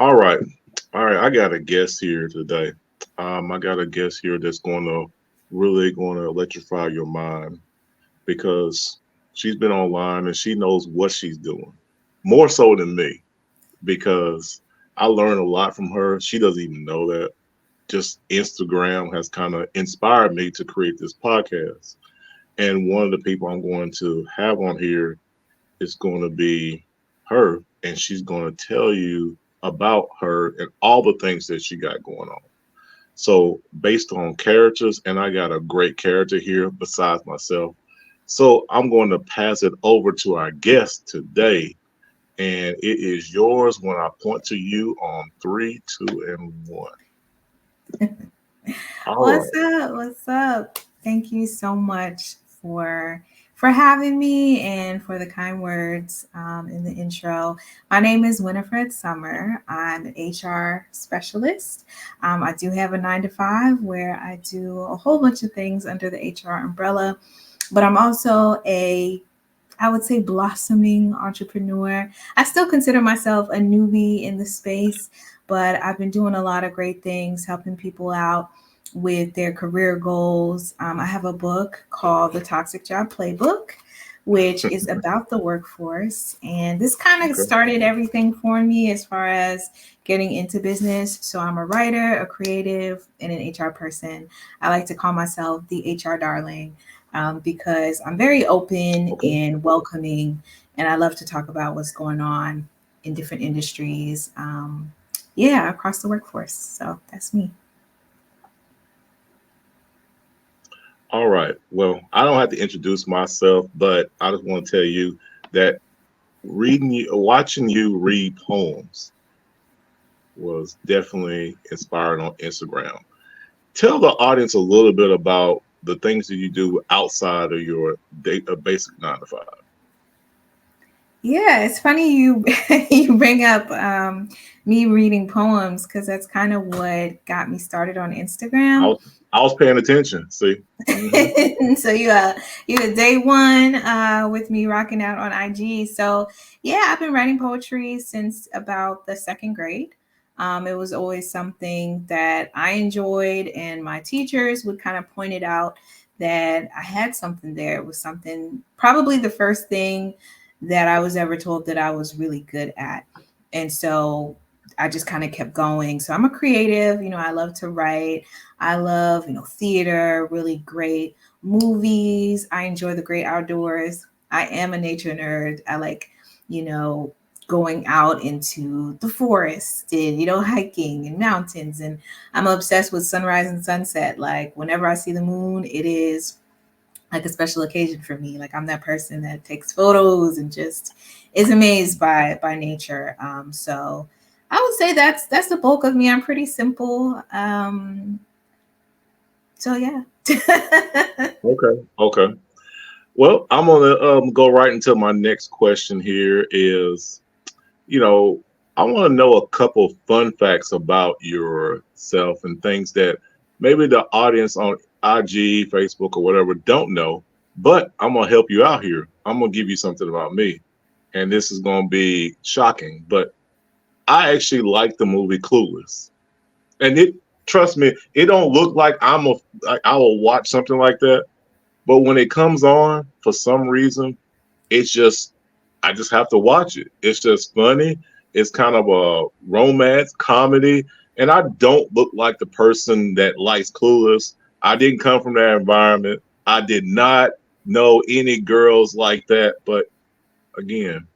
All right. All right. I got a guest here today. I got a guest here that's going to electrify your mind because she's been online and she knows what she's doing more so than me because I learned a lot from her. She doesn't even know that. Just Instagram has kind of inspired me to create this podcast. And one of the people I'm going to have on here is going to be her, and she's going to tell you about her and all the things that she got going on. So, based on characters, and I got a great character here besides myself. So, I'm going to pass it over to our guest today, and it is yours when I point to you on three, two, and one. All What's right. up? What's up? Thank you so much for having me and for the kind words in the intro. My name is Winifred Summer. I'm an HR specialist. I do have a 9 to 5 where I do a whole bunch of things under the HR umbrella, but I'm also I would say, blossoming entrepreneur. I still consider myself a newbie in the space, but I've been doing a lot of great things, helping people out with their career goals. I have a book called The Toxic Job Playbook, which is about the workforce. And this kind of Okay. started everything for me as far as getting into business. So I'm a writer, a creative, and an HR person. I like to call myself the HR darling because I'm very open Okay. and welcoming, and I love to talk about what's going on in different industries. Yeah, across the workforce. So that's me. All right. Well, I don't have to introduce myself, but I just want to tell you that watching you read poems was definitely inspiring on Instagram. Tell the audience a little bit about the things that you do outside of your basic 9 to 5. Yeah, it's funny you you bring up me reading poems because that's kind of what got me started on I Instagram. was I was paying attention. See. Hmm. So you a day one with me rocking out on IG. So yeah, I've been writing poetry since about the second grade. It was always something that I enjoyed, and my teachers would kind of point it out that I had something there. It was something, probably the first thing that I was ever told that I was really good at. And so I just kind of kept going. So I'm a creative, I love to write. I love, theater, really great movies. I enjoy the great outdoors. I am a nature nerd. I like, you know, going out into the forest and, hiking and mountains. And I'm obsessed with sunrise and sunset. Like, whenever I see the moon, it is like a special occasion for me. Like, I'm that person that takes photos and just is amazed by nature. So I would say that's the bulk of me. I'm pretty simple. So yeah. Okay. Okay. Well, I'm gonna go right into my next question. Here is, you know, I want to know a couple fun facts about yourself and things that maybe the audience on IG, Facebook, or whatever don't know. But I'm gonna help you out here. I'm gonna give you something about me, and this is gonna be shocking. But I actually like the movie Clueless, and trust me, it don't look like I will watch something like that. But when it comes on, for some reason, it's just I just have to watch it. It's just funny. It's kind of a romance comedy, and I don't look like the person that likes Clueless. I didn't come from that environment. I did not know any girls like that. But again,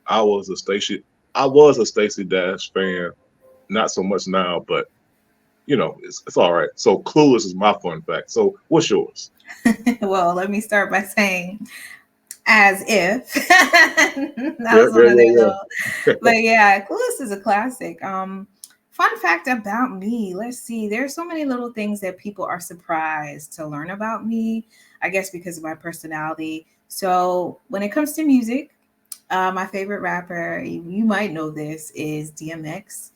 I was a Stacey. I was a Stacey Dash fan. Not so much now, but it's all right. So Clueless is my fun fact. So what's yours? Well, let me start by saying, as if that Yeah, was yeah, one of their yeah, little, but yeah, Clueless is a classic. Fun fact about me, let's see, there's so many little things that people are surprised to learn about me, I guess because of my personality. So when it comes to music, my favorite rapper, you might know this, is DMX.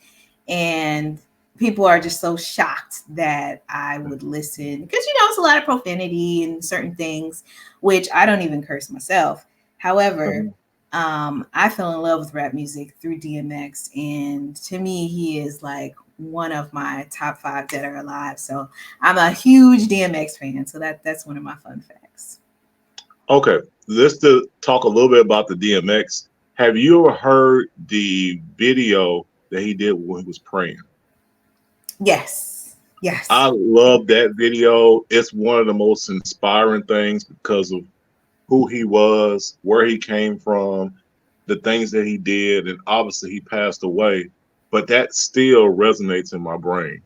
And people are just so shocked that I would listen because, it's a lot of profanity and certain things, which I don't even curse myself. However, yeah. I fell in love with rap music through DMX, and to me, he is like one of my top five dead or alive. So I'm a huge DMX fan. So that's one of my fun facts. Okay, let's to talk a little bit about the DMX. Have you ever heard the video that he did when he was praying? Yes, I yes. love that video. It's one of the most inspiring things because of who he was, where he came from, the things that he did, and obviously he passed away, but that still resonates in my brain.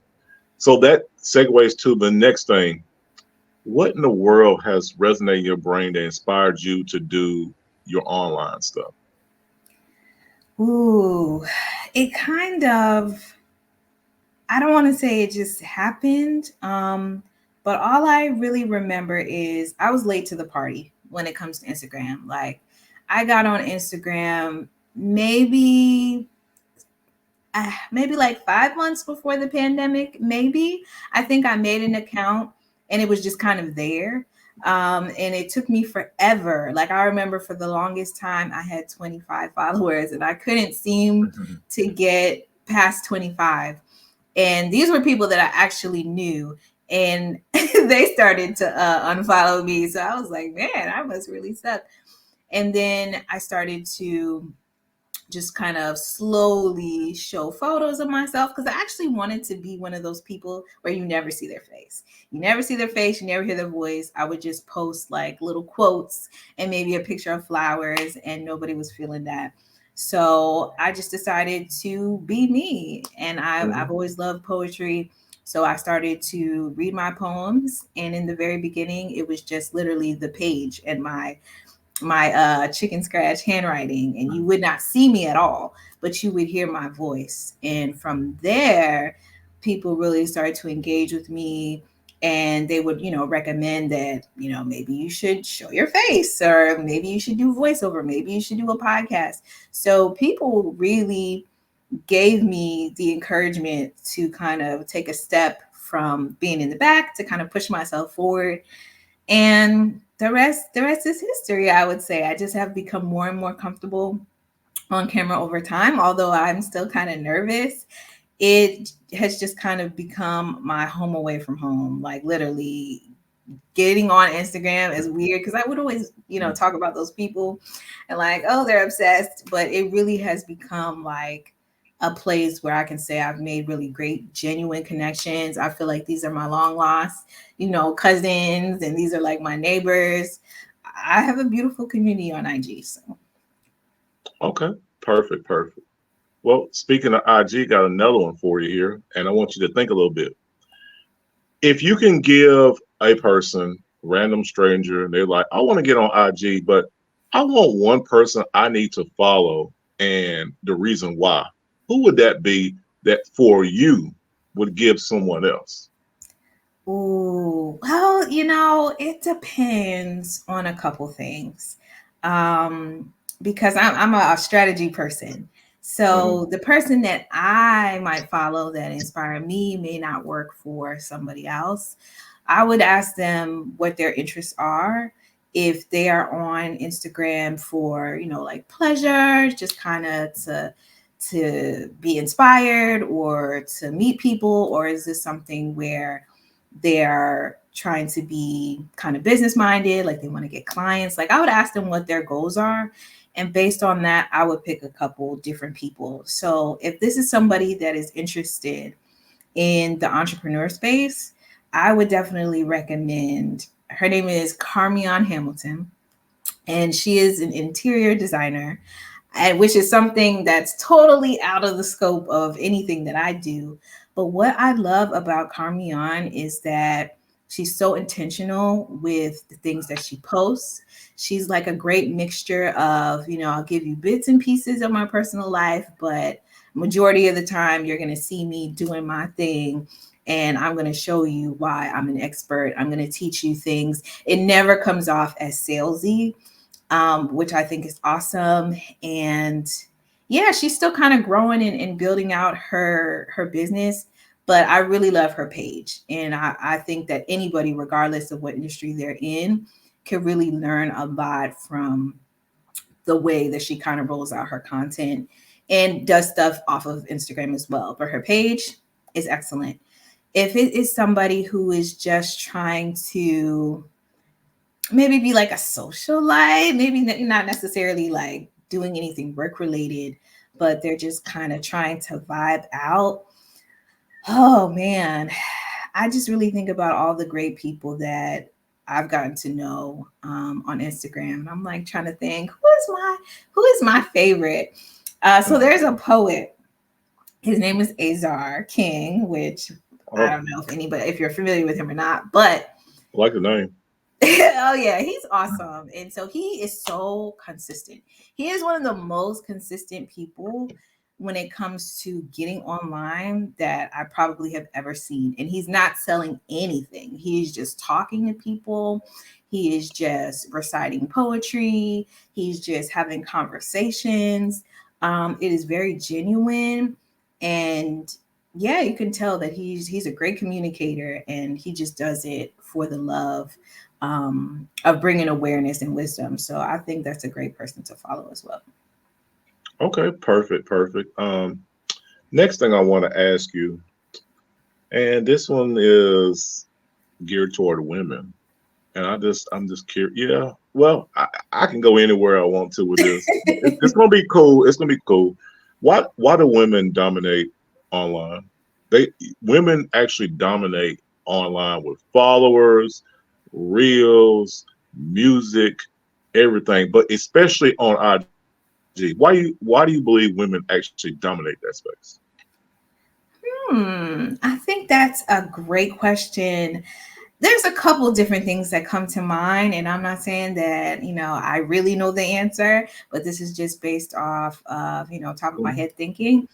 So that segues to the next thing. What in the world has resonated in your brain that inspired you to do your online stuff? Ooh, it kind of, I don't want to say it just happened, but all I really remember is I was late to the party when it comes to Instagram. Like, I got on Instagram maybe maybe like 5 months before the pandemic. Maybe I think I made an account and it was just kind of there. And it took me forever. Like, I remember for the longest time I had 25 followers and I couldn't seem to get past 25. And these were people that I actually knew, and they started to unfollow me. So I was like, man, I must really suck. And then I started to just kind of slowly show photos of myself, because I actually wanted to be one of those people where you never see their face. You never see their face, you never hear their voice. I would just post like little quotes and maybe a picture of flowers, and nobody was feeling that. So I just decided to be me. And I've Mhm. always loved poetry. So I started to read my poems. And in the very beginning, it was just literally the page and my chicken scratch handwriting, and you would not see me at all, but you would hear my voice. And from there, people really started to engage with me, and they would, recommend that, maybe you should show your face, or maybe you should do voiceover, maybe you should do a podcast. So people really gave me the encouragement to kind of take a step from being in the back to kind of push myself forward. And the rest is history. I would say I just have become more and more comfortable on camera over time, although I'm still kind of nervous. It has just kind of become my home away from home. Like, literally, getting on Instagram is weird because I would always, talk about those people and like, oh, they're obsessed. But it really has become like a place where I can say I've made really great, genuine connections. I feel like these are my long lost, cousins, and these are like my neighbors. I have a beautiful community on IG. So, Okay, perfect, perfect. Well, speaking of IG, got another one for you here, and I want you to think a little bit. If you can give a person, random stranger, and they're like, I want to get on IG, but I want one person I need to follow, and the reason why, who would that be that for you would give someone else? ooh, well, it depends on a couple things. Because I'm a strategy person. Hmm. So the person that I might follow that inspire me may not work for somebody else. I would ask them what their interests are. If they are on Instagram for, like pleasure, just kind of to be inspired or to meet people, or is this something where they're trying to be kind of business minded, like they want to get clients? Like, I would ask them what their goals are. And based on that, I would pick a couple different people. So if this is somebody that is interested in the entrepreneur space, I would definitely recommend, her name is Carmion Hamilton, and she is an interior designer, and which is something that's totally out of the scope of anything that I do. But what I love about Carmion is that she's so intentional with the things that she posts. She's like a great mixture of, I'll give you bits and pieces of my personal life, but majority of the time you're going to see me doing my thing, and I'm going to show you why I'm an expert. I'm going to teach you things. It never comes off as salesy, which I think is awesome. And yeah, she's still kind of growing and building out her business. But I really love her page. And I think that anybody, regardless of what industry they're in, can really learn a lot from the way that she kind of rolls out her content and does stuff off of Instagram as well. But her page is excellent. If it is somebody who is just trying to maybe be like a socialite, maybe not necessarily like doing anything work related, but they're just kind of trying to vibe out. Oh man, I just really think about all the great people that I've gotten to know on Instagram. And I'm like trying to think who is my favorite. So Mhm. there's a poet. His name is Azar King, which I Oh, don't know if you're familiar with him or not, but I like the name. oh yeah, he's awesome. And so he is so consistent. He is one of the most consistent people when it comes to getting online that I probably have ever seen. And he's not selling anything. He's just talking to people. He is just reciting poetry. He's just having conversations. It is very genuine, and yeah, you can tell that he's a great communicator, and he just does it for the love of bringing awareness and wisdom. So I think that's a great person to follow as well. Okay, perfect, perfect. Next thing I want to ask you, and this one is geared toward women, and I'm just curious. Yeah, well, I can go anywhere I want to with this. It's gonna be cool. It's gonna be cool. Why do women dominate online? They Women actually dominate online with followers, reels, music, everything, but especially on IG. Why do you believe women actually dominate that space? I think that's a great question. There's a couple different things that come to mind, and I'm not saying that I really know the answer, but this is just based off of top of my Mhm. head thinking.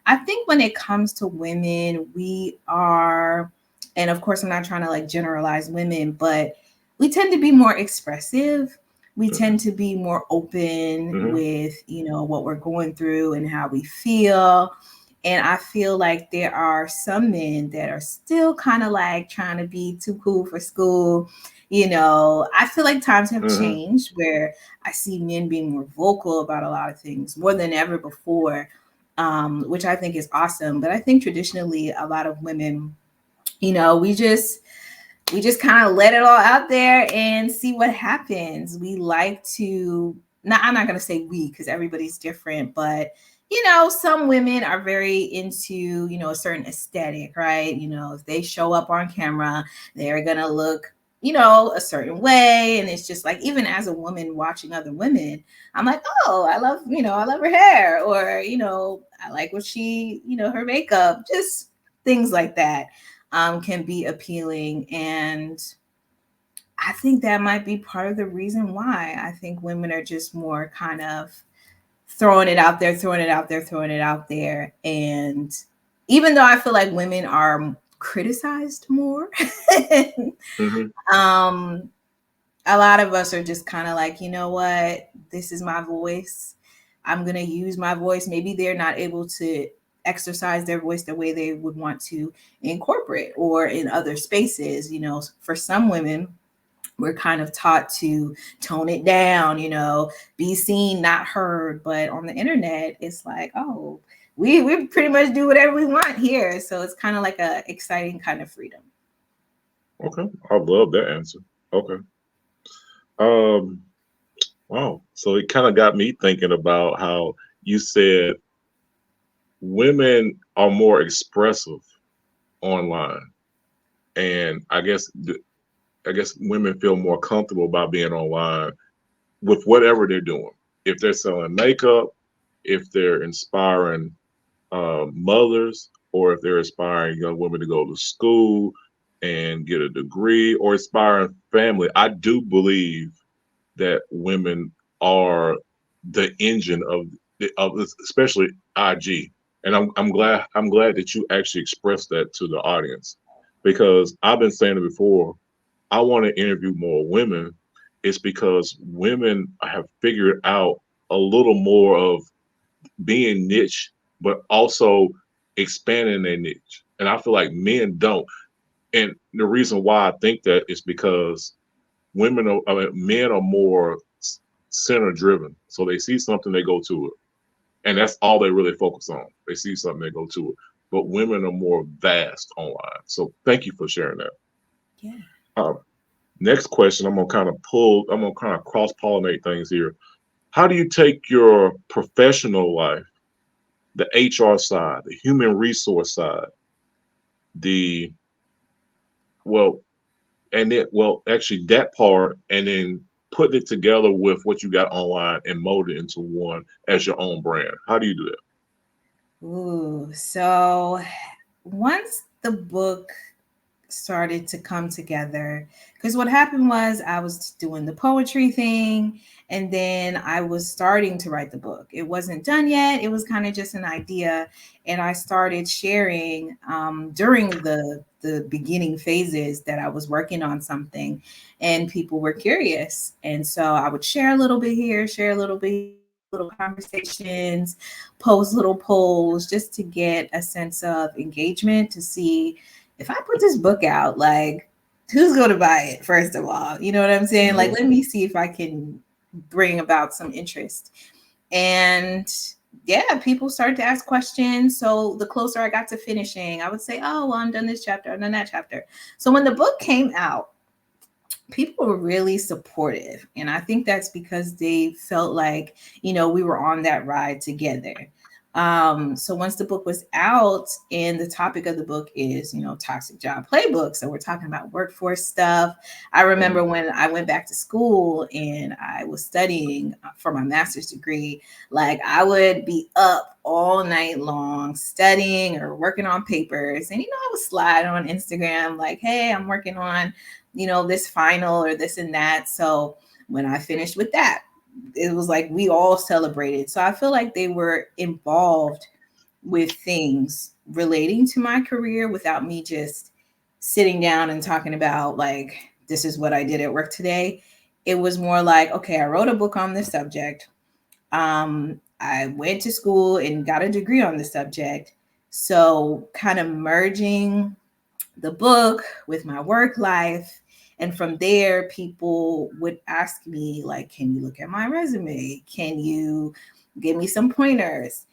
I think when it comes to women, we are, and of course I'm not trying to like generalize women, but we tend to be more expressive. We tend to be more open Mhm. with what we're going through and how we feel. And I feel like there are some men that are still kind of like trying to be too cool for school. I feel like times have Mhm. changed where I see men being more vocal about a lot of things more than ever before, which I think is awesome. But I think traditionally, a lot of women, you know, we just we just kind of let it all out there and see what happens. We like to, not, I'm not going to say we because everybody's different, but some women are very into, a certain aesthetic, right? If they show up on camera, they're going to look, a certain way. And it's just like, even as a woman watching other women, I'm like, oh, I love her hair, or, I like what she, her makeup, just things like that can be appealing. And I think that might be part of the reason why I think women are just more kind of throwing it out there, throwing it out there, throwing it out there. And even though I feel like women are criticized more, Mhm. um, a lot of us are just kind of like, you know what, this is my voice. I'm going to use my voice. Maybe they're not able to exercise their voice the way they would want to in corporate or in other spaces. For some women, we're kind of taught to tone it down, be seen, not heard. But on the internet, it's like, oh, we pretty much do whatever we want here. So it's kind of like a exciting kind of freedom. Okay, I love that answer. Okay. Um. Wow. So it kind of got me thinking about how you said women are more expressive online, and I guess women feel more comfortable about being online with whatever they're doing. If they're selling makeup, if they're inspiring mothers, or if they're inspiring young women to go to school and get a degree, or inspiring family, I do believe that women are the engine of this, especially IG. And I'm glad that you actually expressed that to the audience, because I've been saying it before. I want to interview more women. It's because women have figured out a little more of being niche, but also expanding their niche. And I feel like men don't. And the reason why I think that is because men are more. center driven. So they see something, they go to it. And that's all they really focus on. They see something, they go to it. But women are more vast online. So thank you for sharing that. Yeah. Uh, Next question, I'm gonna kind of cross pollinate things here. How do you take your professional life, the HR side, the human resource side, the well, actually that part, and then put it together with what you got online and mold it into one as your own brand? How do you do that? Ooh, so once the book started to come together, because what happened was I was doing the poetry thing, and then I was starting to write the book. It wasn't done yet, it was kind of just an idea. And I started sharing during the beginning phases that I was working on something, and people were curious, and so I would share a little bit here, share a little bit here, have little conversations, post little polls, just to get a sense of engagement, to see if I put this book out, like, who's going to buy it, first of all? You know what I'm saying? Like, Mhm. let me see if I can bring about some interest. And yeah, people started to ask questions. So the closer I got to finishing, I would say, oh, well, I'm done this chapter, I'm done that chapter. So when the book came out, people were really supportive. And I think that's because they felt like, we were on that ride together. So once the book was out, and the topic of the book is, toxic job playbook. So we're talking about workforce stuff. I remember Mhm. when I went back to school and I was studying for my master's degree, like I would be up all night long studying or working on papers. And, I would slide on Instagram like, hey, I'm working on this final or this and that. So when I finished with that, it was like we all celebrated. So I feel like they were involved with things relating to my career without me just sitting down and talking about, like, this is what I did at work today. It was more like, okay, I wrote a book on this subject. I went to school and got a degree on the subject. So kind of merging the book with my work life. And from there, people would ask me, like, can you look at my resume? Can you give me some pointers?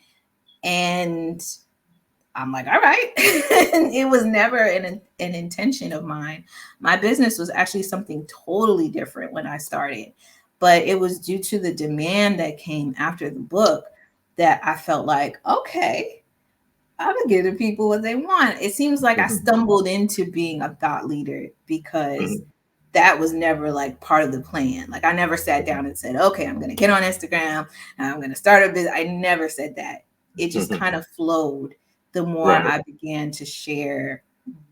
And I'm like, all right. It was never an intention of mine. My business was actually something totally different when I started, but it was due to the demand that came after the book that I felt like, okay, I'm gonna give the people what they want. It seems like I Mhm. stumbled into being a thought leader because Mhm. that was never like part of the plan. Like I never sat down and said, okay, I'm gonna get on Instagram and I'm gonna start a business. I never said that. It just Mhm. kind of flowed the more Right. I began to share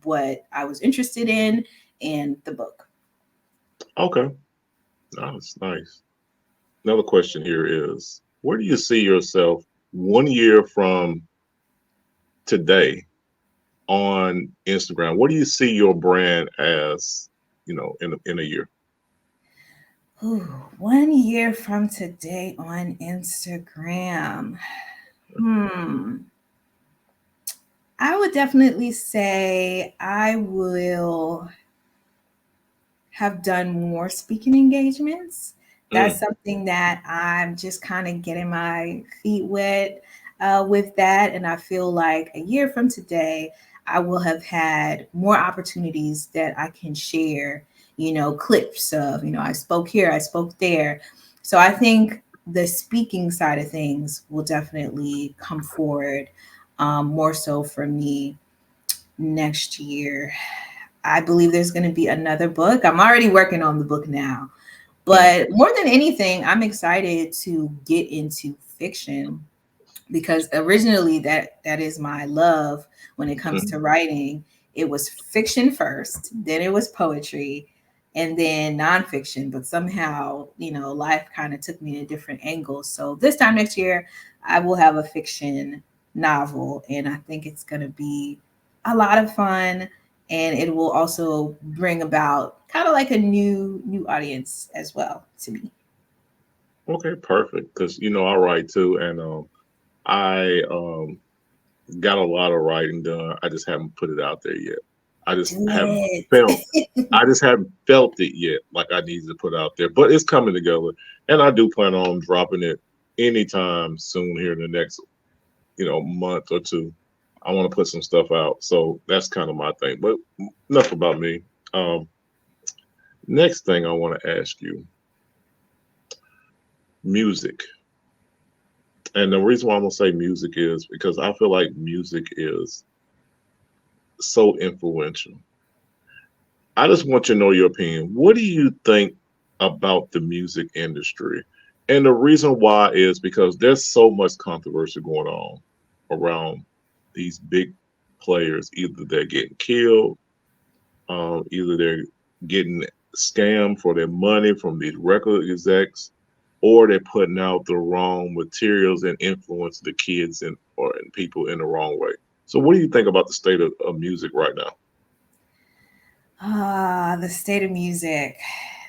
what I was interested in the book. Okay. That's nice. Another question here is, where do you see yourself 1 year from today on Instagram? What do you see your brand as, in a year? Ooh, 1 year from today on Instagram. Hmm. I would definitely say I will have done more speaking engagements. That's Mm, something that I'm just kind of getting my feet wet with that. And I feel like a year from today, I will have had more opportunities that I can share, clips of, I spoke here, I spoke there. So I think the speaking side of things will definitely come forward more so for me next year. I believe there's going to be another book. I'm already working on the book now. mm, But more than anything, I'm excited to get into fiction because originally that is my love when it comes to mm. writing. It was fiction first, then it was poetry, and then nonfiction. But somehow, life kind of took me in a different angle. So this time next year, I will have a fiction novel, and I think it's going to be a lot of fun, and it will also bring about kind of like a new audience as well to me. Okay, perfect. Because I write too, and I got a lot of writing done. I just haven't put it out there yet. I just Do haven't felt. it. I just haven't felt it yet, like I need to put out there. But it's coming together, and I do plan on dropping it anytime soon here in the next, month or two. I want to put some stuff out, so that's kind of my thing. But enough about me. Um, Next thing I want to ask you, music. And the reason why I'm gonna say music is because I feel like music is so influential. I just want you to know your opinion. What do you think about the music industry? And the reason why is because there's so much controversy going on around these big players. Either they're getting killed, either they're getting scammed for their money from these record execs, or they're putting out the wrong materials and influence the kids and people in the wrong way. So, what do you think about the state of music right now? The state of music.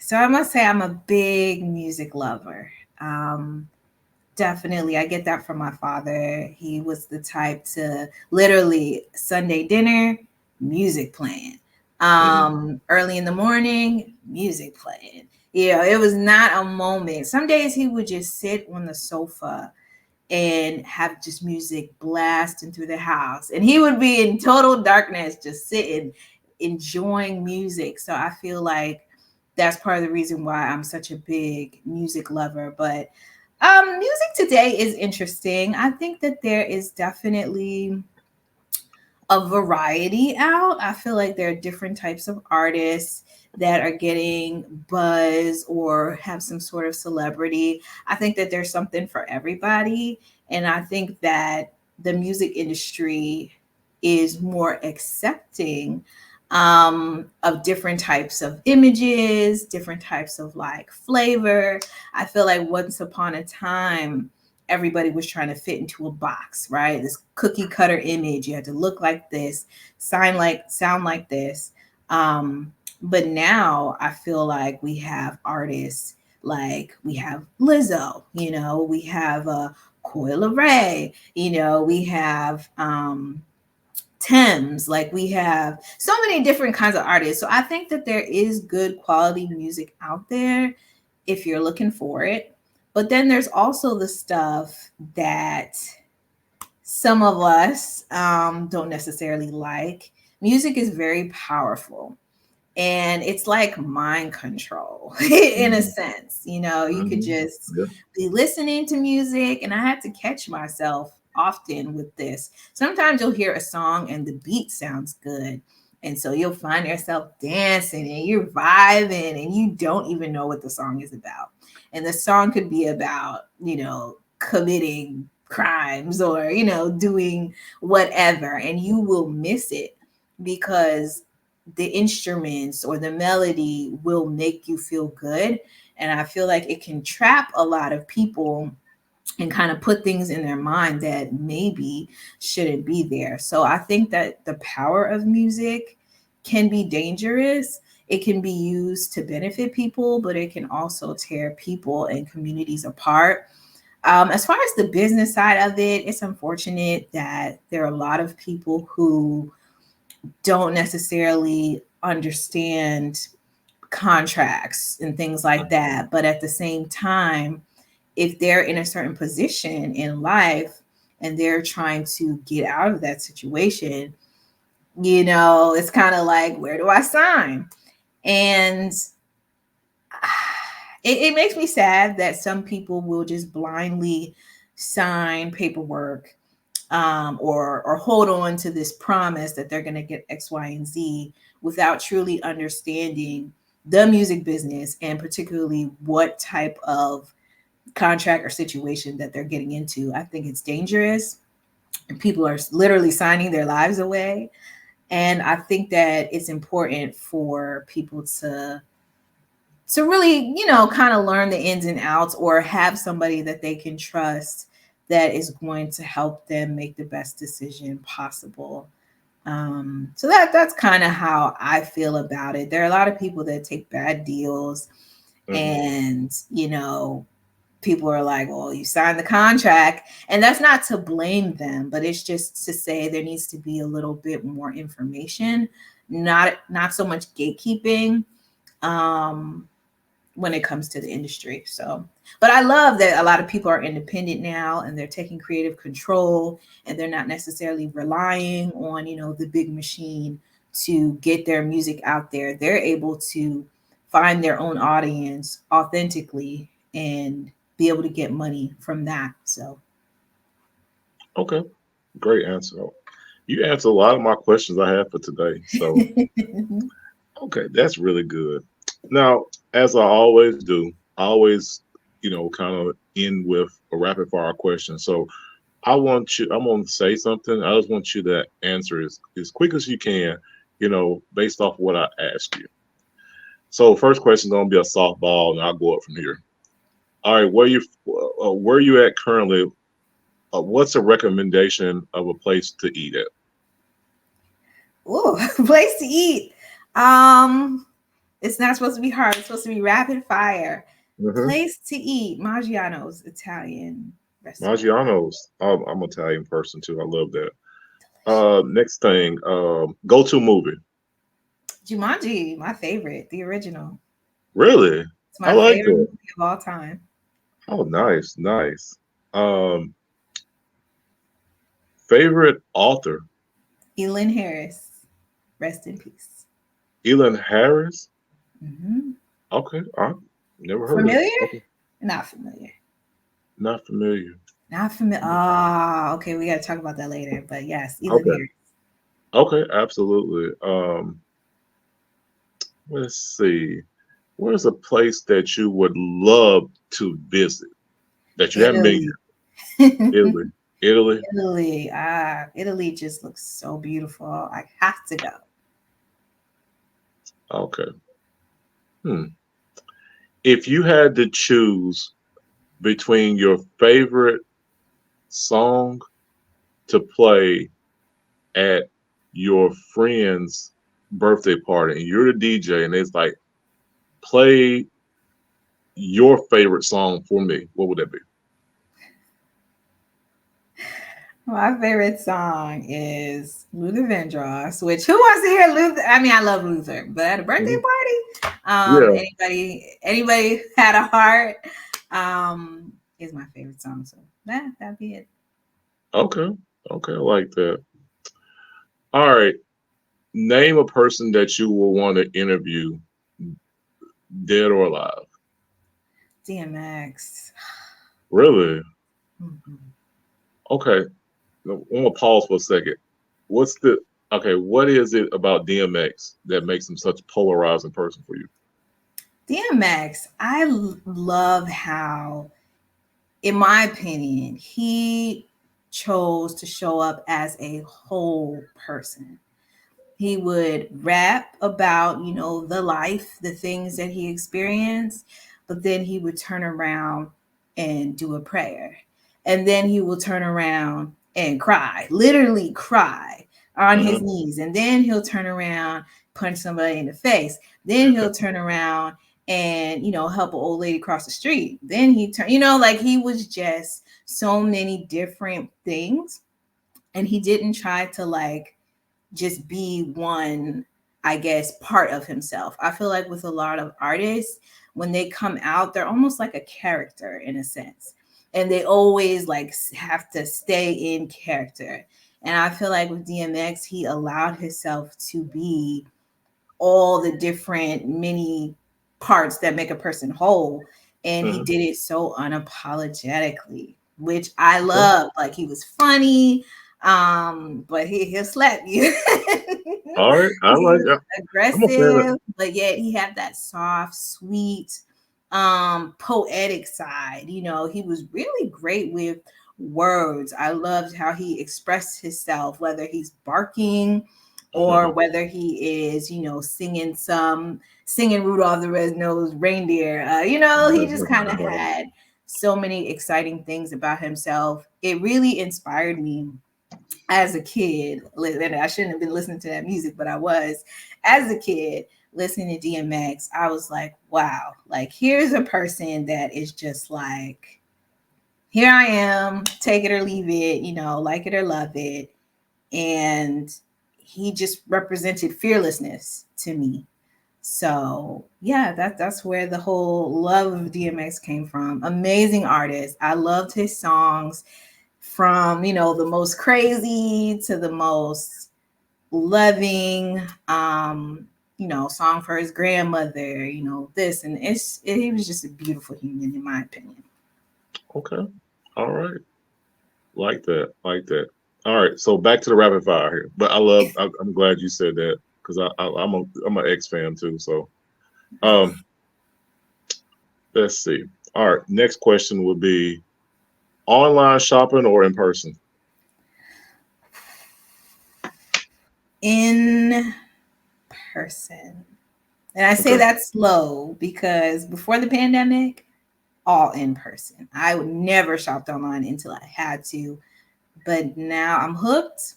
So I must say I'm a big music lover. Um, Definitely. I get that from my father. He was the type to literally Sunday dinner, music playing. Hmm. Early in the morning, music playing. It was not a moment. Some days he would just sit on the sofa and have just music blasting through the house. And he would be in total darkness, just sitting, enjoying music. So I feel like that's part of the reason why I'm such a big music lover. But music today is interesting. I think that there is definitely a variety out. I feel like there are different types of artists that are getting buzz or have some sort of celebrity. I think that there's something for everybody. And I think that the music industry is more accepting of different types of images, different types of like flavor. I feel like once upon a time, everybody was trying to fit into a box, right? This cookie cutter image. You had to look like this, sound like this. But now I feel like we have artists like we have Lizzo, we have Coil Ray, we have Thames, like we have so many different kinds of artists. So I think that there is good quality music out there if you're looking for it. But then there's also the stuff that some of us don't necessarily like. Music is very powerful and it's like mind control in a Hmm. sense. You could Hmm. just Yeah. be listening to music, and I had to catch myself often with this. Sometimes you'll hear a song and the beat sounds good, and so you'll find yourself dancing and you're vibing and you don't even know what the song is about. And the song could be about committing crimes or doing whatever, and you will miss it because the instruments or the melody will make you feel good. And I feel like it can trap a lot of people and kind of put things in their mind that maybe shouldn't be there. So I think that the power of music can be dangerous. It can be used to benefit people, but it can also tear people and communities apart. As far as the business side of it, it's unfortunate that there are a lot of people who don't necessarily understand contracts and things like that. But at the same time, if they're in a certain position in life and they're trying to get out of that situation, it's kind of like, where do I sign? And it makes me sad that some people will just blindly sign paperwork or hold on to this promise that they're going to get X, Y, and Z without truly understanding the music business and particularly what type of contract or situation that they're getting into. I think it's dangerous. And people are literally signing their lives away. And I think that it's important for people to really, kind of learn the ins and outs or have somebody that they can trust that is going to help them make the best decision possible. So that's kind of how I feel about it. There are a lot of people that take bad deals Hmm. and, people are like, well, you signed the contract. And that's not to blame them, but it's just to say there needs to be a little bit more information not so much gatekeeping. Um, when it comes to the industry. So, but I love that a lot of people are independent now and they're taking creative control and they're not necessarily relying on, the big machine to get their music out there. They're able to find their own audience authentically and be able to get money from that. So, Okay, great answer. You answered a lot of my questions I have for today. So, okay, that's really good. Now, as I always do, I always, kind of end with a rapid fire question. So, I'm going to say something. I just want you to answer as quick as you can, based off what I ask you. So, first question is going to be a softball, and I'll go up from here. All right, where you at currently? What's a recommendation of a place to eat at? ooh, place to eat. Um, it's not supposed to be hard. It's supposed to be rapid fire. Mm-hmm. Place to eat. Maggiano's Italian restaurant. Maggiano's. I'm an Italian person too. I love that. Next thing, go to movie. Jumanji, my favorite, the original. Really? It's I my like favorite that. movie of all time. Oh, nice, nice. Um, favorite author, Elin Harris, rest in peace. Elon Harris. Hmm. Okay, I never heard of. Familiar? Okay, Not familiar. not familiar. Not familiar. Ah, okay. We got to talk about that later. But yes, Elin Okay, Harris. okay, absolutely. Let's see. Where's a place that you would love to visit that you haven't been Italy. yet? Italy. Italy. Italy. Italy just looks so beautiful. I have to go. Okay. Hmm. If you had to choose between your favorite song to play at your friend's birthday party and you're the DJ and it's like play your favorite song for me, what would that be? My favorite song is Luther Vandross, which who wants to hear Luther? I mean, I love Luther, but at a birthday Mhm. party, Yeah. anybody had a heart, is my favorite song. So that'd be it. Okay. Okay. I like that. All right. Name a person that you will want to interview, dead or alive. DMX. Really? Mhm. Okay. No, I want to pause for a second. What's the okay? What is it about DMX that makes him such a polarizing person for you? DMX, love how, in my opinion, he chose to show up as a whole person. He would rap about, the life, the things that he experienced, but then he would turn around and do a prayer. And then he will turn around and cry, literally cry on his Hmm. knees. And then he'll turn around, punch somebody in the face. Then he'll turn around and, help an old lady cross the street. Then like he was just so many different things. And he didn't try to like just be one, I guess, part of himself. I feel like with a lot of artists, when they come out, they're almost like a character in a sense. And they always like have to stay in character. And I feel like with DMX, he allowed himself to be all the different many parts that make a person whole. And he Hmm. did it so unapologetically, which I Okay. love. Like he was funny, but he'll slap you. All right. I He like was that. I'm a fan of. aggressive, but yet he had that soft, sweet, poetic side. He was really great with words. I loved how he expressed himself, whether he's barking or whether he is, singing Rudolph the Red-Nosed Reindeer. He just kind of had so many exciting things about himself. It really inspired me as a kid. And I shouldn't have been listening to that music, but I was. As a kid, listening to DMX, I was like, wow, like here's a person that is just like, here I am, take it or leave it, like it or love it. And he just represented fearlessness to me. So yeah, that's where the whole love of DMX came from. Amazing artist. I loved his songs from, the most crazy to the most loving, song for his grandmother, this, and he was just a beautiful human in my opinion. Okay. All right. Like that. Like that. All right. So back to the rapid fire here. But I'm glad you said that because I'm an X fan too. So um, let's see. All right. Next question would be online shopping or in person. In person. And I say Okay. that's low because before the pandemic, all in person. I would never shopped online until I had to, but now I'm hooked.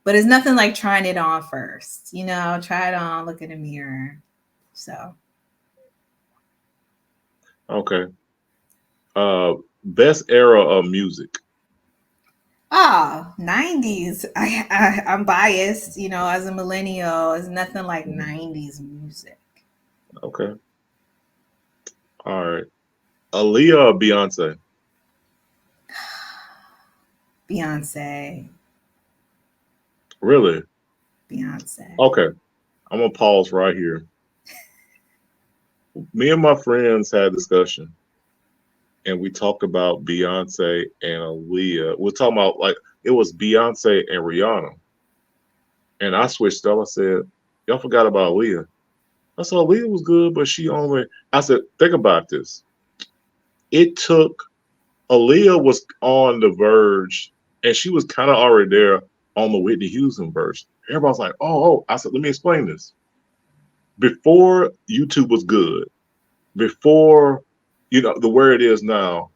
But it's nothing like trying it on first. Try it on, look in the mirror. So, Okay. Best era of music. 90s. I'm biased, as a millennial. It's nothing like Mhm. 90s music. Okay. All right. Aaliyah or Beyonce? Beyonce. Really? Beyonce. Okay. I'm gonna pause right here. Me and my friends had a discussion, and we talked about Beyonce and Aaliyah. We're talking about like it was Beyonce and Rihanna, and I switched up. I said, "Y'all forgot about Aaliyah." I said Aaliyah was good, but she only. I said, "Think about this. It took Aaliyah was on the verge, and she was kind of already there on the Whitney Houston verge. Everybody's like, oh." I said, "Let me explain this. Before YouTube was good, before the where it is now,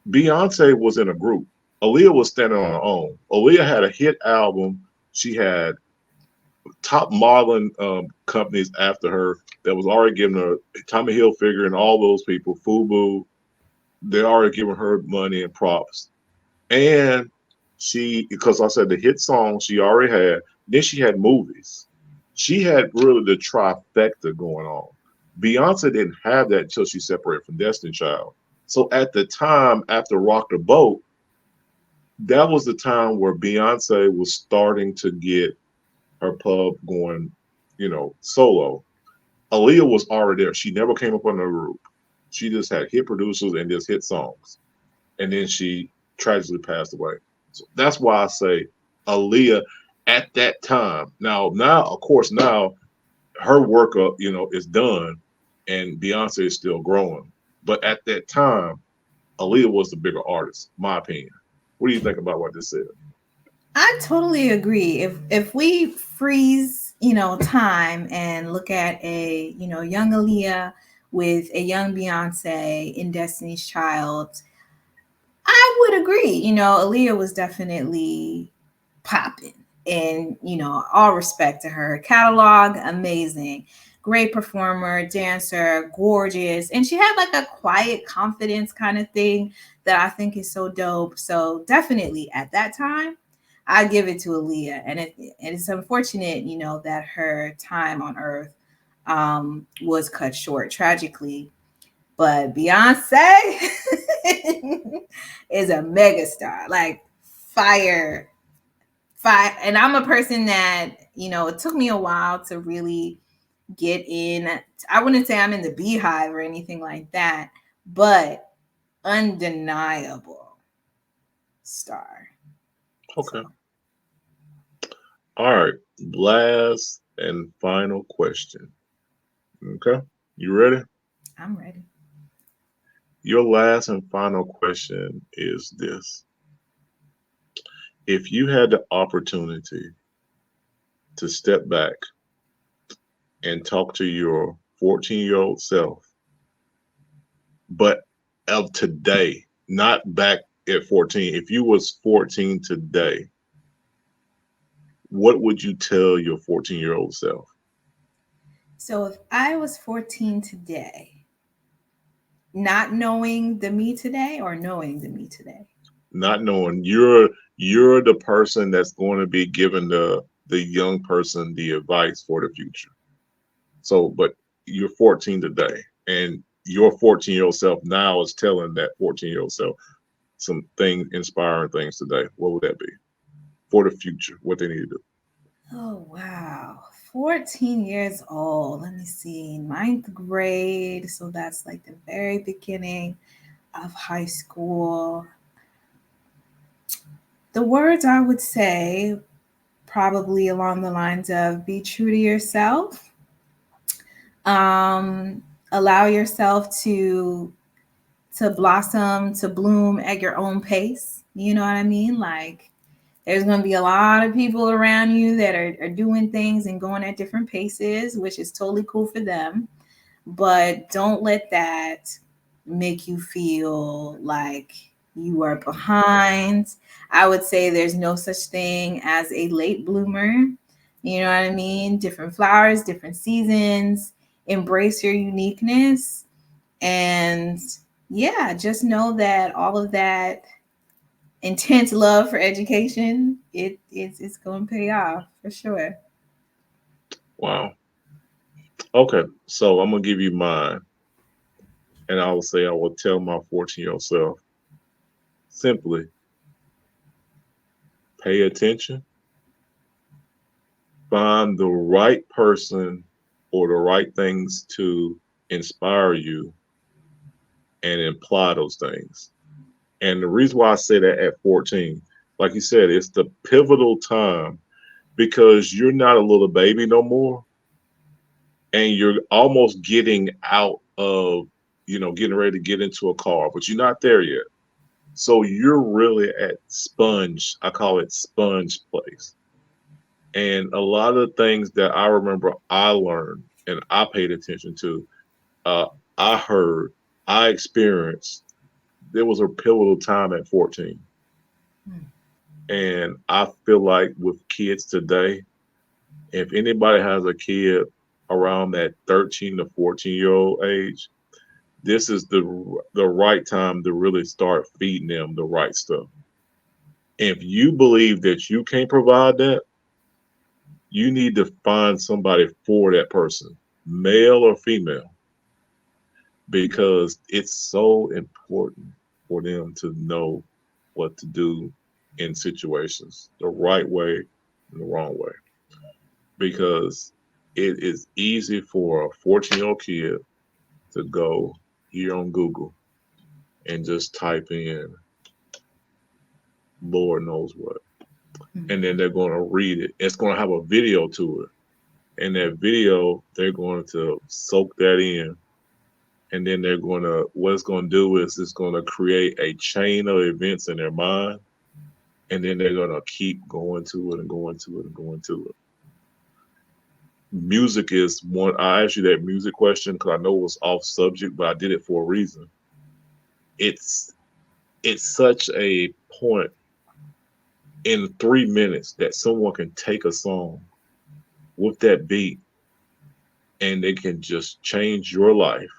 Beyonce was in a group. Aaliyah was standing on her own. Aaliyah had a hit album. She had top modeling companies after her that was already giving her Tommy Hilfiger and all those people, FUBU. They already giving her money and props. And she, because I said the hit song she already had, then she had movies. She had really the trifecta going on. Beyonce didn't have that until she separated from Destiny Child. So at the time after Rock the Boat, that was the time where Beyonce was starting to get her pub going, solo. Aaliyah was already there. She never came up under the roof. She just had hit producers and just hit songs. And then she tragically passed away. So that's why I say Aaliyah at that time. Now, of course, now her work up, is done, and Beyonce is still growing. But at that time, Aaliyah was the bigger artist, my opinion. What do you think about what I just said? I totally agree. If we freeze, time and look at a, young Aaliyah with a young Beyonce in Destiny's Child, I would agree. Aaliyah was definitely popping. And, all respect to her. Catalog, amazing. Great performer, dancer, gorgeous. And she had like a quiet confidence kind of thing that I think is so dope. So definitely at that time, I give it to Aaliyah. And it's unfortunate, that her time on Earth was cut short tragically. But Beyonce is a megastar, like fire, fire. And I'm a person that, it took me a while to really get in. I wouldn't say I'm in the beehive or anything like that, but undeniable star. So Okay. All right. Last and final question. Okay. You ready? I'm ready. Your last and final question is this. If you had the opportunity to step back and talk to your 14-year-old self, but of today, not back at 14, if you was 14 today, what would you tell your 14-year-old self? So if I was 14 today, not knowing the me today or knowing the me today? not knowing you're the person that's going to be giving the young person the advice for the future. So, but you're 14 today, and your 14-year-old self now is telling that 14-year-old self some things, inspiring things today. What would that be for the future? What they need to do? Oh, wow. 14 years old. Let me see. Ninth grade. So that's like the very beginning of high school. The words I would say, probably along the lines of be true to yourself, um, allow yourself to blossom, to bloom at your own pace. You know what I mean? Like there's going to be a lot of people around you that are doing things and going at different paces, which is totally cool for them. But don't let that make you feel like you are behind. I would say there's no such thing as a late bloomer. You know what I mean? Different flowers, different seasons. Embrace your uniqueness. And yeah, just know that all of that intense love for education, it's going to pay off for sure. Wow. Okay, so I'm gonna give you mine, and I will say I will tell my 14-year-old self simply pay attention, find the right person or the right things to inspire you, and apply those things. And the reason why I say that at 14, like you said, it's the pivotal time because you're not a little baby no more, and you're almost getting out of, getting ready to get into a car, but you're not there yet. So you're really at sponge, I call it sponge place. And a lot of the things that I remember I learned and I paid attention to, uh, I heard, I experienced, there was a pivotal time at 14. Hmm. And I feel like with kids today, if anybody has a kid around that 13 to 14-year-old age, this is the right time to really start feeding them the right stuff. If you believe that you can't provide that, you need to find somebody for that person, male or female, because it's so important for them to know what to do in situations the right way and the wrong way. Because it is easy for a 14-year-old kid to go here on Google and just type in Lord knows what. Hmm. And then they're going to read it. It's going to have a video to it. And that video, they're going to soak that in. And then what it's going to do is it's going to create a chain of events in their mind. And then they're going to keep going to it and going to it and going to it. Music is one. I asked you that music question because I know it was off subject, but I did it for a reason. It's it's such a point in 3 minutes that someone can take a song with that beat and they can just change your life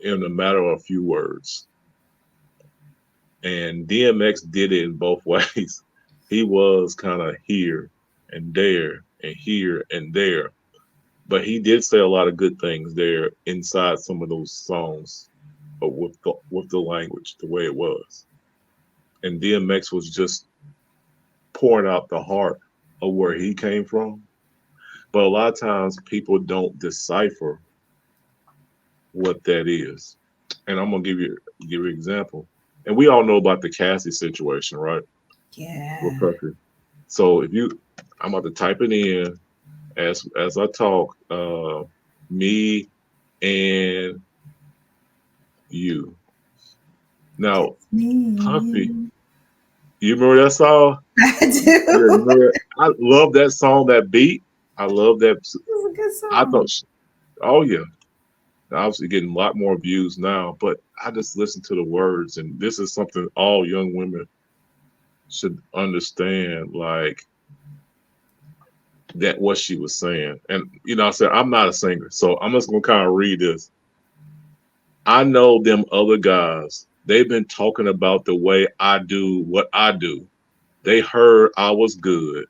in a matter of a few words. And DMX did it in both ways. He was kind of here and there and here and there, but he did say a lot of good things there inside some of those songs, but with the language the way it was. And DMX was just pouring out the heart of where he came from. But a lot of times people don't decipher what that is. And I'm gonna give you an example. And we all know about the Cassie situation, right? With Yeah. Puffy. So if you, I'm about to type it in as I talk. Me and you. Now, Just me and Puffy, you. you remember that song? I Yeah, you do. remember that? I love that song, that beat. I love that. It's a good I song. thought, oh yeah, obviously getting a lot more views now, but I just listen to the words, and this is something all young women should understand, like that what she was saying. And I said I'm not a singer, so I'm just gonna kind of read this. I know them other guys They've been talking about the way I do what I do. They heard I was good.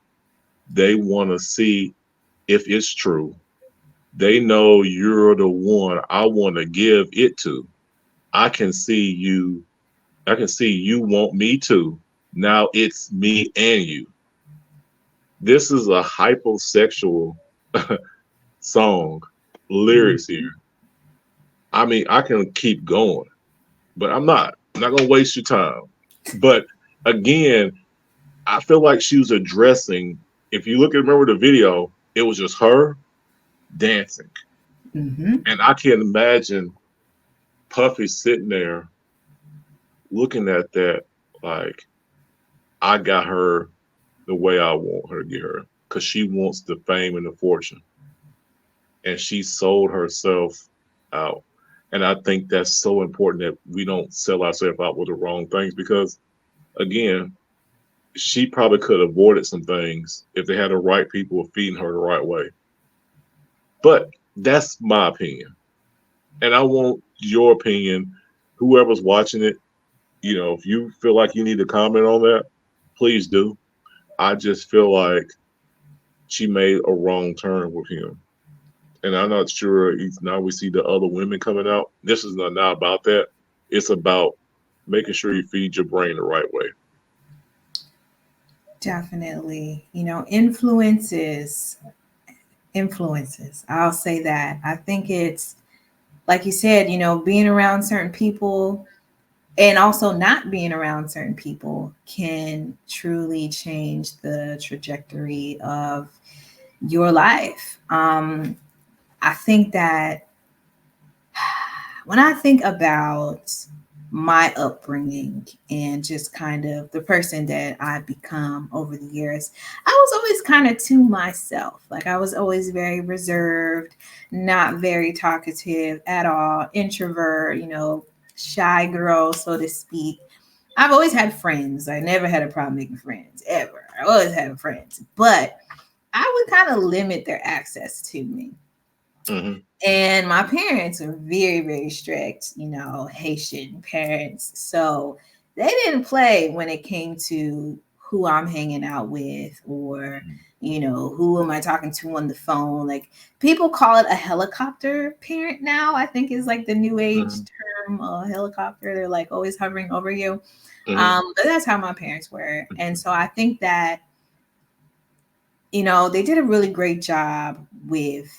They want to see if it's true. They know you're the one I want to give it to. I can see you. I can see you want me to. Now it's me and you. This is a hyposexual song lyrics here. Mhm. I mean, I can keep going, but I'm not. I'm not gonna waste your time. But again, I feel like she was addressing. If you look at remember the video, it was just her dancing, Mhm. and I can imagine Puffy sitting there looking at that like I got her the way I want her to get her because she wants the fame and the fortune, and she sold herself out. And I think that's so important that we don't sell ourselves out with the wrong things because again, she probably could have avoided some things if they had the right people feeding her the right way. But that's my opinion. And I want your opinion. Whoever's watching it, if you feel like you need to comment on that, please do. I just feel like she made a wrong turn with him. And I'm not sure now we see the other women coming out. This is not now about that. It's about making sure you feed your brain the right way. Definitely. Influences. I'll say that. I think it's like you said, being around certain people and also not being around certain people can truly change the trajectory of your life. I think that when I think about my upbringing and just kind of the person that I've become over the years, I was always kind of to myself. Like I was always very reserved, not very talkative at all, introvert, shy girl, so to speak. I've always had friends. I never had a problem making friends, ever. I always had friends, but I would kind of limit their access to me. Hmm. And my parents were very, very strict, Haitian parents. So they didn't play when it came to who I'm hanging out with or, who am I talking to on the phone. Like people call it a helicopter parent now, I think is like the new age Hmm. term, helicopter. They're like always hovering over you. Hmm. But that's how my parents were. And so I think that, they did a really great job with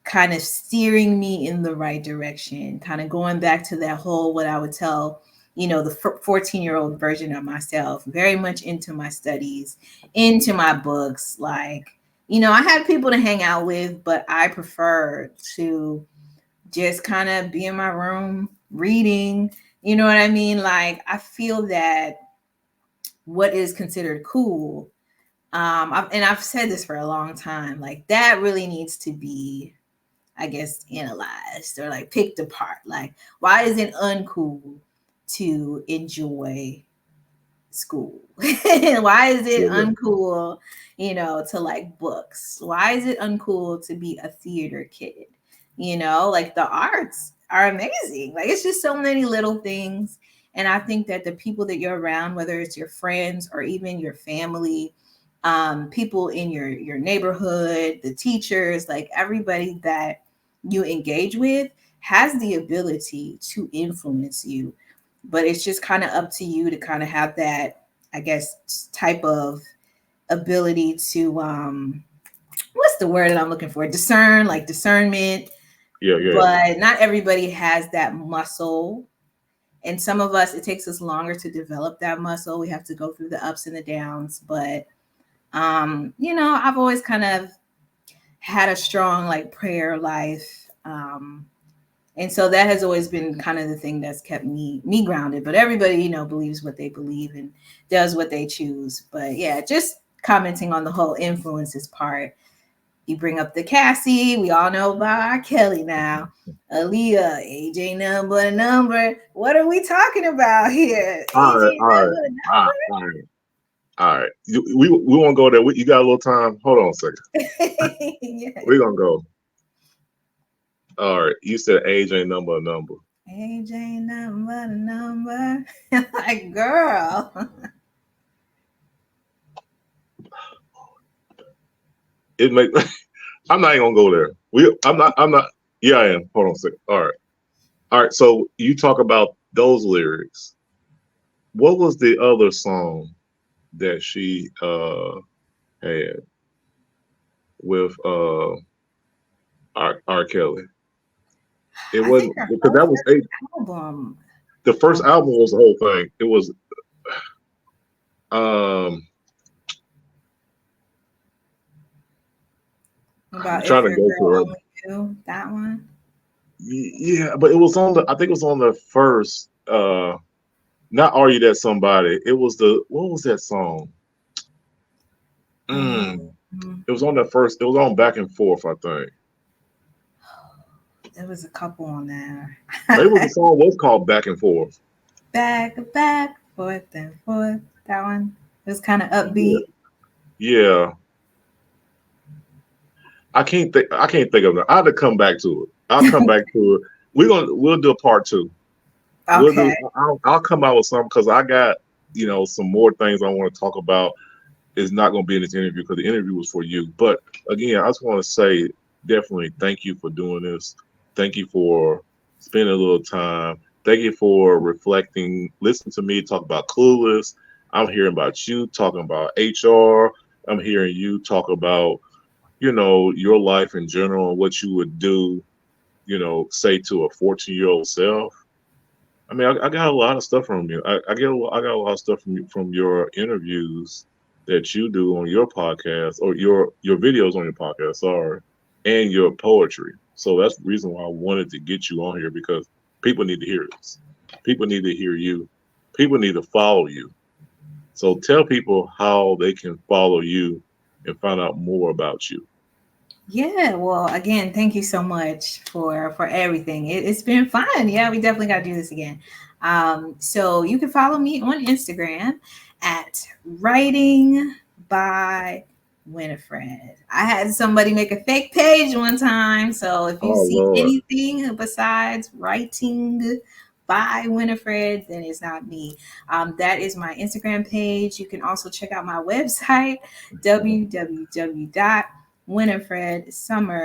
kind of steering me in the right direction, kind of going back to that whole what I would tell, the 14-year-old version of myself, very much into my studies, into my books. Like, I had people to hang out with, but I preferred to just kind of be in my room reading. You know what I mean? Like, I feel that what is considered cool, and I've said this for a long time, like, that really needs to be, I guess, analyzed or like picked apart. Like, why is it uncool to enjoy school? Why is it Yeah, yeah. uncool, to like books? Why is it uncool to be a theater kid? Like the arts are amazing. Like it's just so many little things. And I think that the people that you're around, whether it's your friends or even your family, people in your neighborhood, the teachers, like everybody that you engage with has the ability to influence you, but it's just kind of up to you to kind of have that, I guess, type of ability to what's the word that I'm looking for, discern, like discernment. Yeah, yeah. But not everybody has that muscle, and some of us, it takes us longer to develop that muscle. We have to go through the ups and the downs. But I've always kind of had a strong like prayer life. And so that has always been kind of the thing that's kept me grounded. But everybody, believes what they believe and does what they choose. But yeah, just commenting on the whole influences part. You bring up the Cassie. We all know about R. Kelly now. Aaliyah, age ain't nothing but a number. What are we talking about here? All Age right, ain't all nothing right, but a all right, all right. All right. We won't go there. You got a little time. Hold on a second. number. Yeah. We're gonna go. All right. You said age ain't number a number. Age ain't nothing but a number. Like, girl. It make I'm not even gonna go there. I'm not yeah, I am. Hold on a second. All right. All right. So you talk about those lyrics. What was the other song that she had with R. Kelly? It I think wasn't her because whole that was first album the first um, album was the whole thing. It was um I'm about trying If to Your go Girl to it. Only Knew, that one. Yeah, but it was on the I think it was on the first not Are You That Somebody? It was the what was that song? Mm, Um, it was on the first it was on Back and Forth, I think. there was a couple on there. Maybe the song was called Back and Forth. Back, forth and forth. That one. It was kind of Yeah. upbeat. Yeah. I can't think of it. I have to come back to it. I'll come back to it. We'll do a part two. We'll Okay. do I'll come out with something because I got, some more things I want to talk about. Is not going to be in this interview because the interview was for you. But again, I just want to say definitely thank you for doing this. Thank you for spending a little time. Thank you for reflecting. Listen to me talk about Clueless. I'm hearing about you talking about HR. I'm hearing you talk about, your life in general and what you would do, say to a 14-year-old self. I mean, I got a lot of stuff from you. I got a lot of stuff from your interviews that you do on your podcast or your videos on your podcast, sorry, and your poetry. So that's the reason why I wanted to get you on here because people need to hear this. People need to hear you. People need to follow you. So tell people how they can follow you and find out more about you. Yeah, well, again, thank you so much for everything. It's been fun. Yeah, we definitely got to do this again. So you can follow me on Instagram at writing by Winifred. I had somebody make a fake page one time, so if you Oh see Lord. anything besides writing by Winifred, then it's not me. That is my Instagram page. You can also check out my website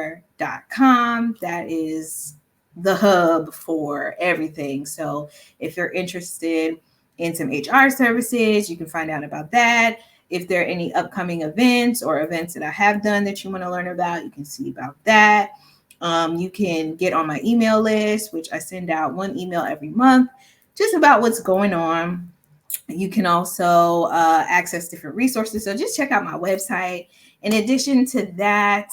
www.winifredsummer.com. That is the hub for everything. So if you're interested in some HR services, you can find out about that. If there are any upcoming events or events that I have done that you want to learn about, you can see about that. You can get on my email list, which I send out one email every month, just about what's going on. You can also access different resources. So just check out my website. In addition to that,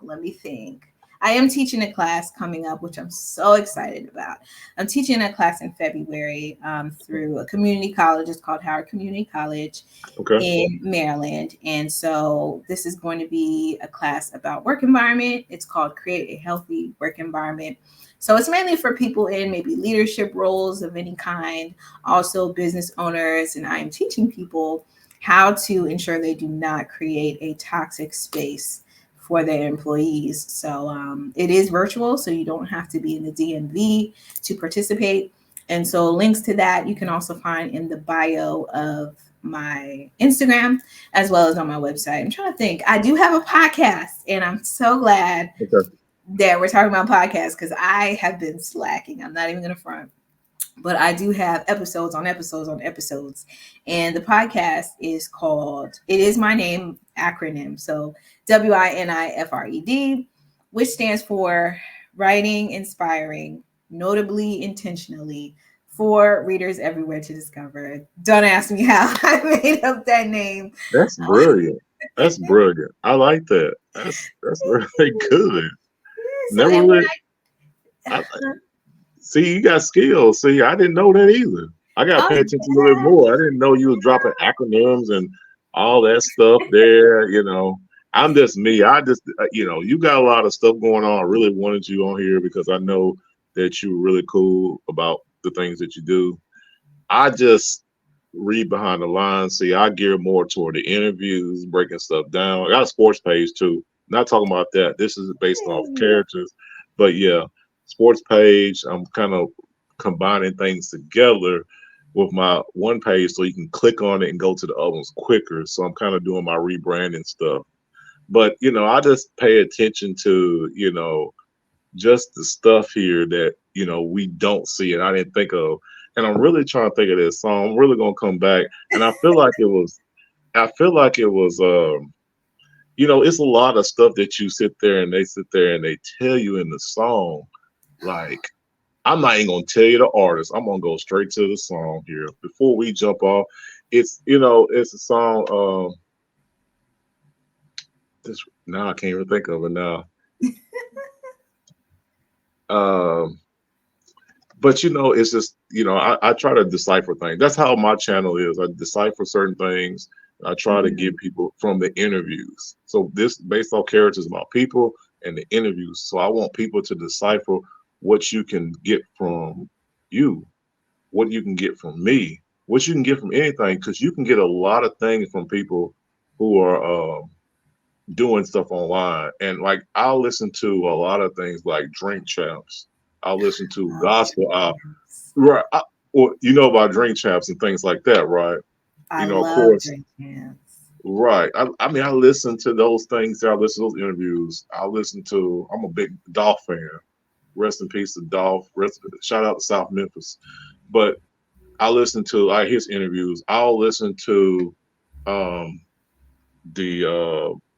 let me think. I am teaching a class coming up, which I'm so excited about. I'm teaching a class in February through a community college. It's called Howard Community College Okay. in Maryland. And so this is going to be a class about work environment. It's called Create a Healthy Work Environment. So it's mainly for people in maybe leadership roles of any kind, also business owners. And I am teaching people how to ensure they do not create a toxic space for their employees. So it is virtual, so you don't have to be in the DMV to participate. And so links to that you can also find in the bio of my Instagram as well as on my website. I'm trying to think. I do have a podcast, and I'm so glad Okay. that we're talking about podcasts because I have been slacking. I'm not even going to front, but I do have episodes on episodes on episodes. And the podcast is called, it is my name acronym. So WINIFRED, which stands for Writing Inspiring, Notably Intentionally for Readers Everywhere to Discover. Don't ask me how I made up that name. That's brilliant. That's brilliant. I like that. That's really good. So, Never and when really. I, See, you got skills. See, I didn't know that either. I got to oh, pay attention a little bit more. I didn't know you was dropping acronyms and all that stuff there. I'm just me. You got a lot of stuff going on. I really wanted you on here because I know that you're really cool about the things that you do. I just read behind the lines. See, I gear more toward the interviews, breaking stuff down. I got a sports page too. Not talking about that. This is based off yeah. characters, but yeah, sports page. I'm kind of combining things together with my one page so you can click on it and go to the other ones quicker. So I'm kind of doing my rebranding stuff. But I just pay attention to, just the stuff here that, we don't see and I didn't think of. And I'm really trying to think of this song. I'm really gonna come back. And I feel like it was it's a lot of stuff that you sit there and they sit there and they tell you in the song. Like, I'm not even gonna tell you the artist. I'm gonna go straight to the song here before we jump off. It's a song. This now I can't even think of it now. Um, but it's just I try to decipher things. That's how my channel is. I decipher certain things. I try to Mhm. get people from the interviews. So this based on characters about people and the interviews. So I want people to decipher what you can get from you, what you can get from me, what you can get from anything, because you can get a lot of things from people who are doing stuff online. And like I'll listen to a lot of things like Drink Champs. I'll listen to Love gospel dreams. right. Or about Drink Champs and things like that, right? I Of love course, drink champs. right. I mean, I listen to those things. I listen to those interviews. I'm a big Dolph fan. Rest in peace to Dolph. Shout out to South Memphis. But I listen to like his interviews. I'll listen to um, the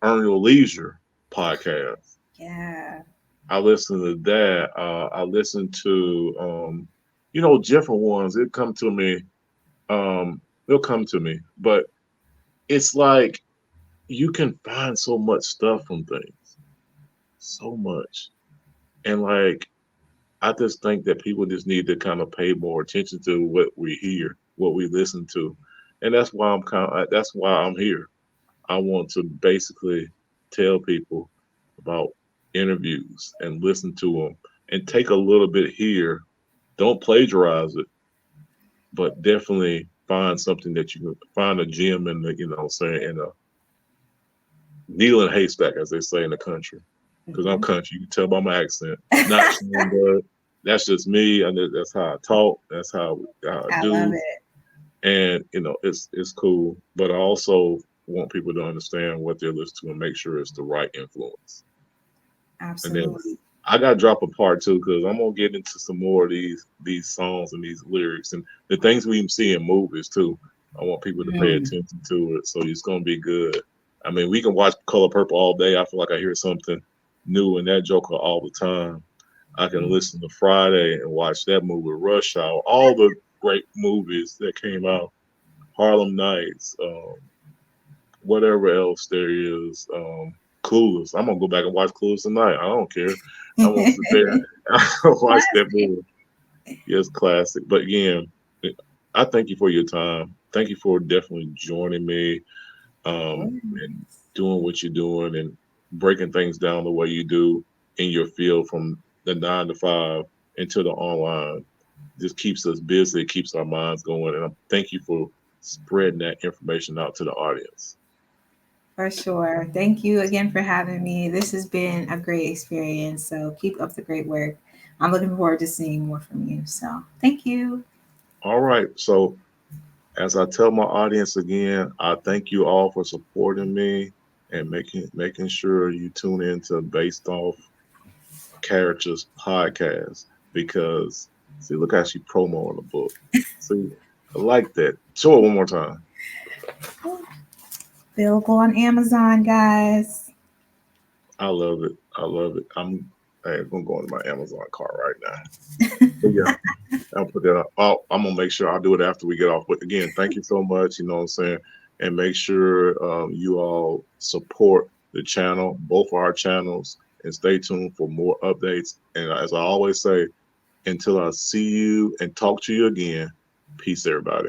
Earn Your Leisure podcast. Yeah, I listen to that. I listen to different ones. Um, it'll come to me. But it's like you can find so much stuff from things, so much, and like I just think that people just need to kind of pay more attention to what we hear, what we listen to, and that's why I'm here. I want to basically tell people about interviews and listen to them and take a little bit here. Don't plagiarize it, but definitely find something that you can find a gem in the, saying in a needle in a haystack, as they say in the country. Because I'm hmm country, you can tell by my accent. Not saying that that's just me, and that's how I talk. That's how I I love do, it. and it's cool. But I also want people to understand what they're listening to and make sure it's the right influence. And then Absolutely. I got to drop a part too because I'm gonna get into some more of these songs and these lyrics and the things we even see in movies too. I want people to pay Mm. attention to it, so it's gonna be good. I mean, we can watch Color Purple all day. I feel like I hear something new in that Joker all the time. I can listen to Friday and watch that movie, Rush Hour, all the great movies that came out, Harlem Nights, whatever else there is. Clueless. I'm gonna go back and watch Clueless tonight. I don't care. I'm gonna sit there and watch that Classic. movie. Yes, classic. But again, I thank you for your time. Thank you for definitely joining me Of and course. doing what you're doing and breaking things down the way you do in your field from the 9 to 5 into the online. Just keeps us busy, keeps our minds going. And I thank you for spreading that information out to the audience. For sure. Thank you again for having me. This has been a great experience. So keep up the great work. I'm looking forward to seeing more from you. So thank you. All right. So as I tell my audience again, I thank you all for supporting me and making sure you tune into Based Off Characters podcast because see, look how she promo in the book. See, I like that. Show it one more time. Available on Amazon, guys. I love it. I love it. I'm gonna go into my Amazon cart right now. But yeah, I'll put that up. I'm gonna make sure I'll do it after we get off. But again, thank you so much. You know what I'm saying, and make sure you all support the channel, both of our channels, and stay tuned for more updates. And as I always say, until I see you and talk to you again, peace, everybody.